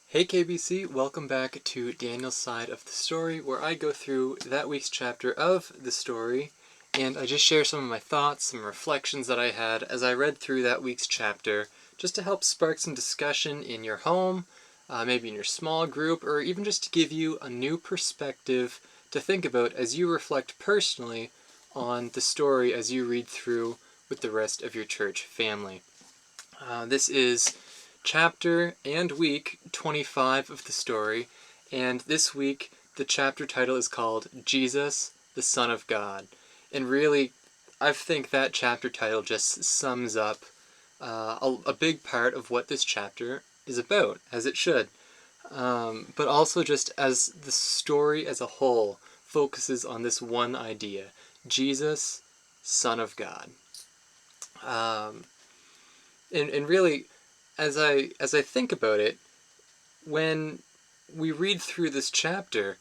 Hey KBC, welcome back to Daniel's side of the story, where I go through that week's chapter of the story, and I just share some of my thoughts, some reflections that I had as I read through that week's chapter, just to help spark some discussion in your home, maybe in your small group, or even just to give you a new perspective to think about as you reflect personally on the story as you read through with the rest of your church family. This is chapter and week 25 of the story, and this week the chapter title is called Jesus, the Son of God. And really, I think that chapter title just sums up a big part of what this chapter is about, as it should. But also just as the story as a whole focuses on this one idea, Jesus, Son of God. And really, as I think about it, when we read through this chapter,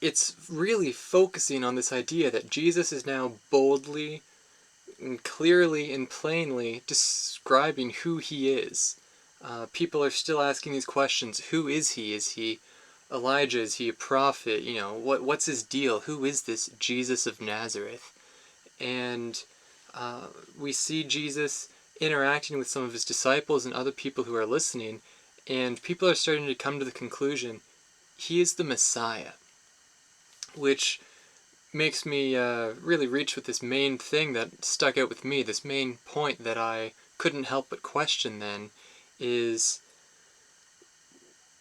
it's really focusing on this idea that Jesus is now boldly and clearly and plainly describing who he is. People are still asking these questions. Who is he? Is he Elijah? Is he a prophet? What's his deal? Who is this Jesus of Nazareth? And we see Jesus interacting with some of his disciples and other people who are listening, and people are starting to come to the conclusion he is the Messiah, which makes me really reach with this main thing that stuck out with me, this main point that I couldn't help but question then, is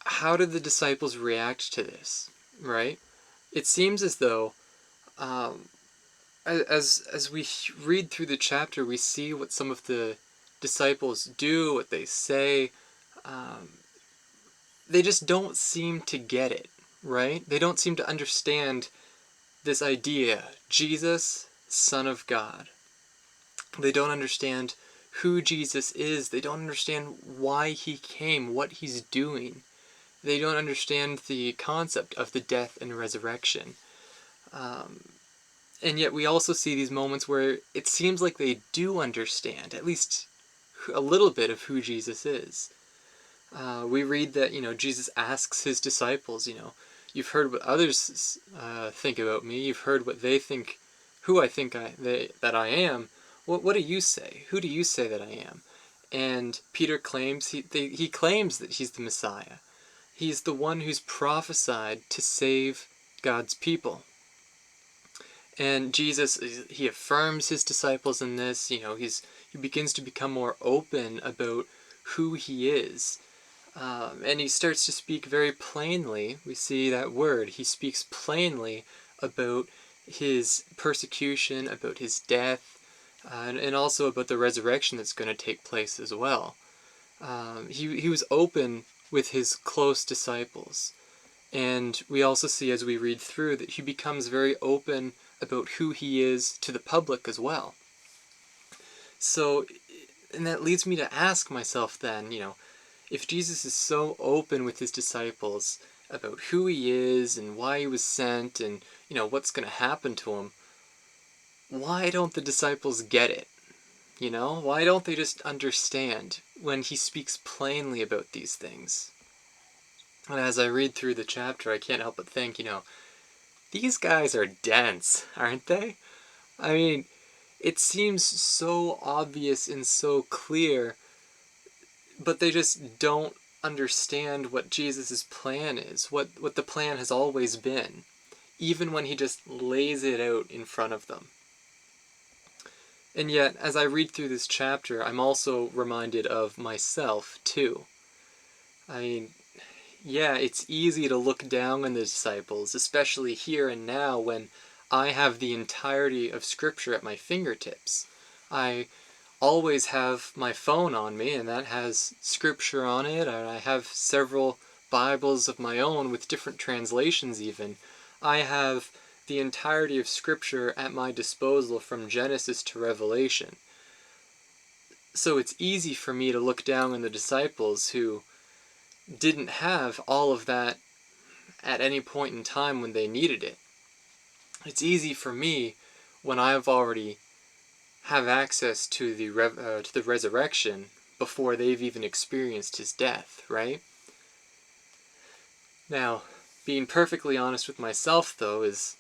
how did the disciples react to this, right? It seems as though as we read through the chapter, we see what some of the disciples do, what they say. Um, they just don't seem to get it, right? They don't seem to understand this idea, Jesus, Son of God. They don't understand who Jesus is. They don't understand why he came, what he's doing. They don't understand the concept of the death and resurrection. And yet we also see these moments where it seems like they do understand, at least a little bit of who Jesus is. We read that, Jesus asks his disciples, you've heard what others think about me. You've heard what they think, who I think that I am. What do you say? Who do you say that I am? And Peter claims, he claims that he's the Messiah. He's the one who's prophesied to save God's people. And Jesus, he affirms his disciples in this. He begins to become more open about who he is. And he starts to speak very plainly. We see that word. He speaks plainly about his persecution, about his death, and also about the resurrection that's going to take place as well. He was open with his close disciples. And we also see as we read through that he becomes very open about who he is to the public as well. So, and that leads me to ask myself then, if Jesus is so open with his disciples about who he is and why he was sent and, what's going to happen to him, why don't the disciples get it? Why don't they just understand when he speaks plainly about these things? And as I read through the chapter, I can't help but think, these guys are dense, aren't they? I mean, it seems so obvious and so clear, but they just don't understand what Jesus' plan is, what the plan has always been, even when he just lays it out in front of them. And yet, as I read through this chapter, I'm also reminded of myself, too. I mean, yeah, it's easy to look down on the disciples, especially here and now when I have the entirety of Scripture at my fingertips. I always have my phone on me, and that has Scripture on it, and I have several Bibles of my own with different translations even. I have the entirety of Scripture at my disposal from Genesis to Revelation. So it's easy for me to look down on the disciples who didn't have all of that at any point in time when they needed it. It's easy for me when I've already have access to the resurrection before they've even experienced his death, right? Now, being perfectly honest with myself, though, is,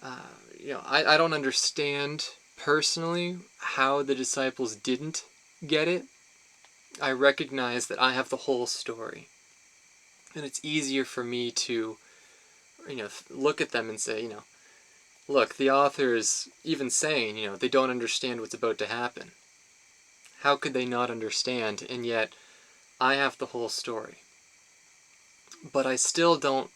I don't understand personally how the disciples didn't get it. I recognize that I have the whole story. And it's easier for me to, look at them and say, look, the author is even saying, they don't understand what's about to happen. How could they not understand? And yet, I have the whole story. But I still don't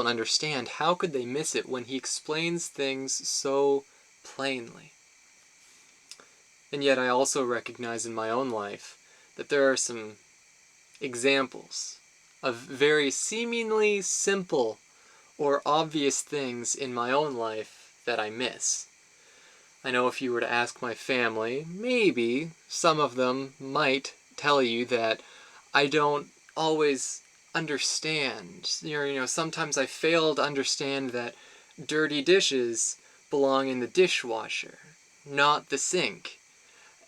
understand how could they miss it when he explains things so plainly. And yet I also recognize in my own life that there are some examples of very seemingly simple or obvious things in my own life that I miss. I know if you were to ask my family, maybe some of them might tell you that I don't always understand. Sometimes I fail to understand that dirty dishes belong in the dishwasher, not the sink.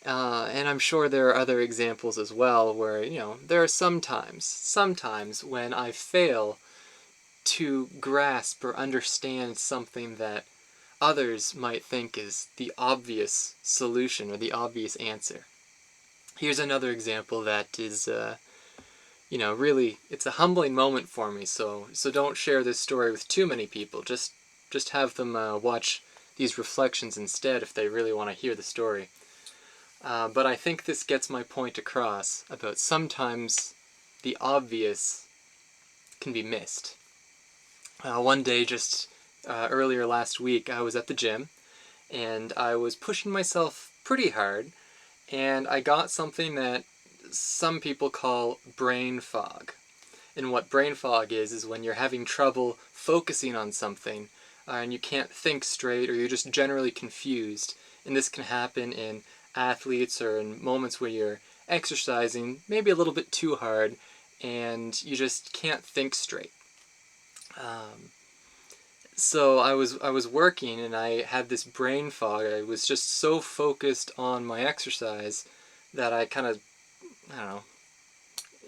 And I'm sure there are other examples as well where, there are sometimes when I fail to grasp or understand something that others might think is the obvious solution or the obvious answer. Here's another example that is, really, it's a humbling moment for me, so don't share this story with too many people. Just have them watch these reflections instead if they really want to hear the story. But I think this gets my point across about sometimes the obvious can be missed. One day, just earlier last week, I was at the gym, and I was pushing myself pretty hard, and I got something that some people call brain fog. And what brain fog is when you're having trouble focusing on something, and you can't think straight, or you're just generally confused. And this can happen in athletes or in moments where you're exercising maybe a little bit too hard, and you just can't think straight. So I was working, and I had this brain fog. I was just so focused on my exercise that I kind of,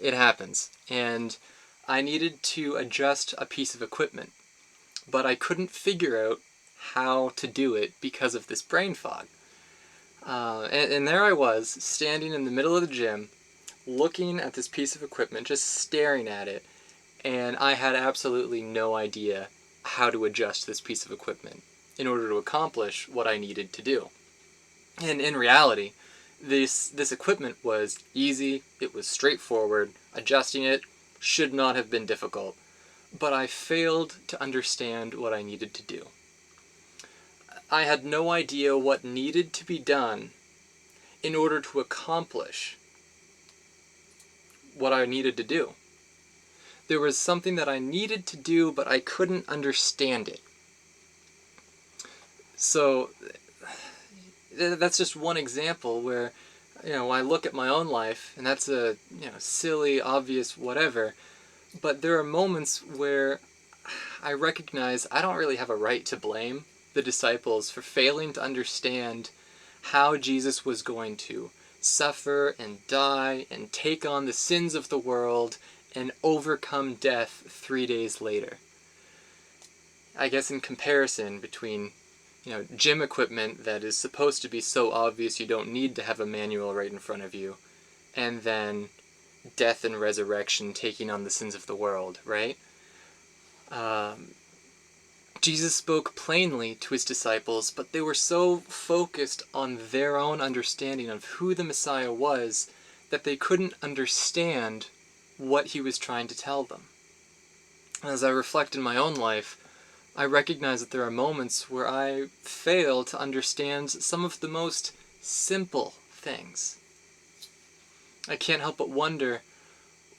it happens. And I needed to adjust a piece of equipment, but I couldn't figure out how to do it because of this brain fog. And there I was, standing in the middle of the gym, looking at this piece of equipment, just staring at it, and I had absolutely no idea how to adjust this piece of equipment in order to accomplish what I needed to do. And in reality, this equipment was easy, it was straightforward, adjusting it should not have been difficult, but I failed to understand what I needed to do. I had no idea what needed to be done in order to accomplish what I needed to do. There was something that I needed to do, but I couldn't understand it. So that's just one example where, I look at my own life, and that's a, silly, obvious, whatever, but there are moments where I recognize I don't really have a right to blame the disciples for failing to understand how Jesus was going to suffer and die and take on the sins of the world and overcome death 3 days later. I guess in comparison between, gym equipment that is supposed to be so obvious you don't need to have a manual right in front of you, and then death and resurrection taking on the sins of the world, right? Jesus spoke plainly to his disciples, but they were so focused on their own understanding of who the Messiah was that they couldn't understand what he was trying to tell them. As I reflect in my own life, I recognize that there are moments where I fail to understand some of the most simple things. I can't help but wonder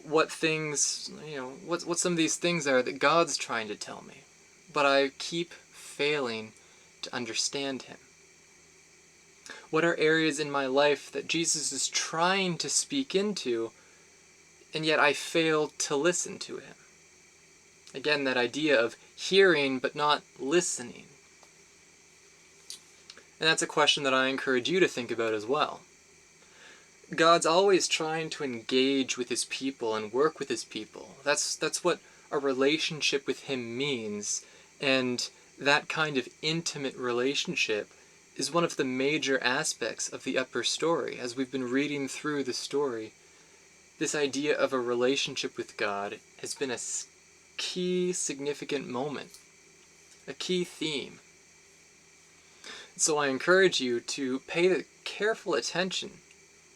what things, what some of these things are that God's trying to tell me. But I keep failing to understand him. What are areas in my life that Jesus is trying to speak into, and yet I fail to listen to him? Again, that idea of hearing but not listening. And that's a question that I encourage you to think about as well. God's always trying to engage with his people and work with his people. That's what a relationship with Him means, and that kind of intimate relationship is one of the major aspects of the upper story. As we've been reading through the story, this idea of a relationship with God has been a key significant moment, a key theme. So I encourage you to pay careful attention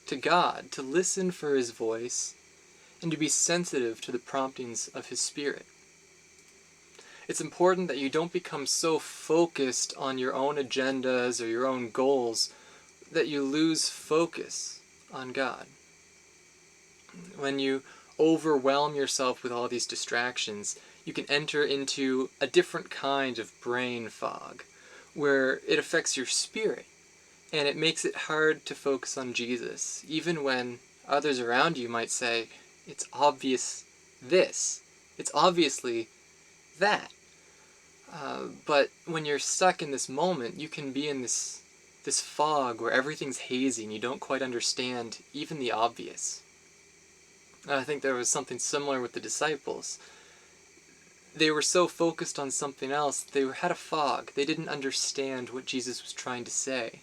to God, to listen for His voice, and to be sensitive to the promptings of His Spirit. It's important that you don't become so focused on your own agendas or your own goals that you lose focus on God. When you overwhelm yourself with all these distractions, you can enter into a different kind of brain fog, where it affects your spirit, and it makes it hard to focus on Jesus, even when others around you might say, it's obvious this, it's obviously that. But when you're stuck in this moment, you can be in this fog where everything's hazy and you don't quite understand even the obvious. And I think there was something similar with the disciples. They were so focused on something else, they had a fog. They didn't understand what Jesus was trying to say.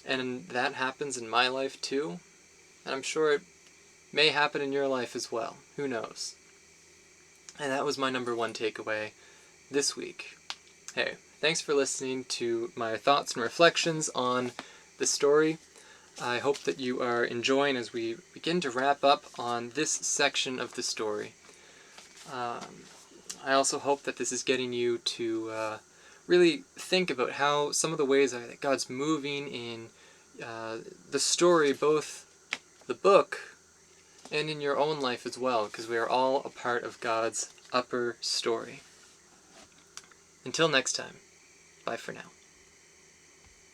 And that happens in my life too, and I'm sure it may happen in your life as well. Who knows? And that was my number one takeaway this week. Hey, thanks for listening to my thoughts and reflections on the story. I hope that you are enjoying as we begin to wrap up on this section of the story. I also hope that this is getting you to really think about how some of the ways that God's moving in the story, both the book and in your own life as well, because we are all a part of God's upper story. Until next time, bye for now.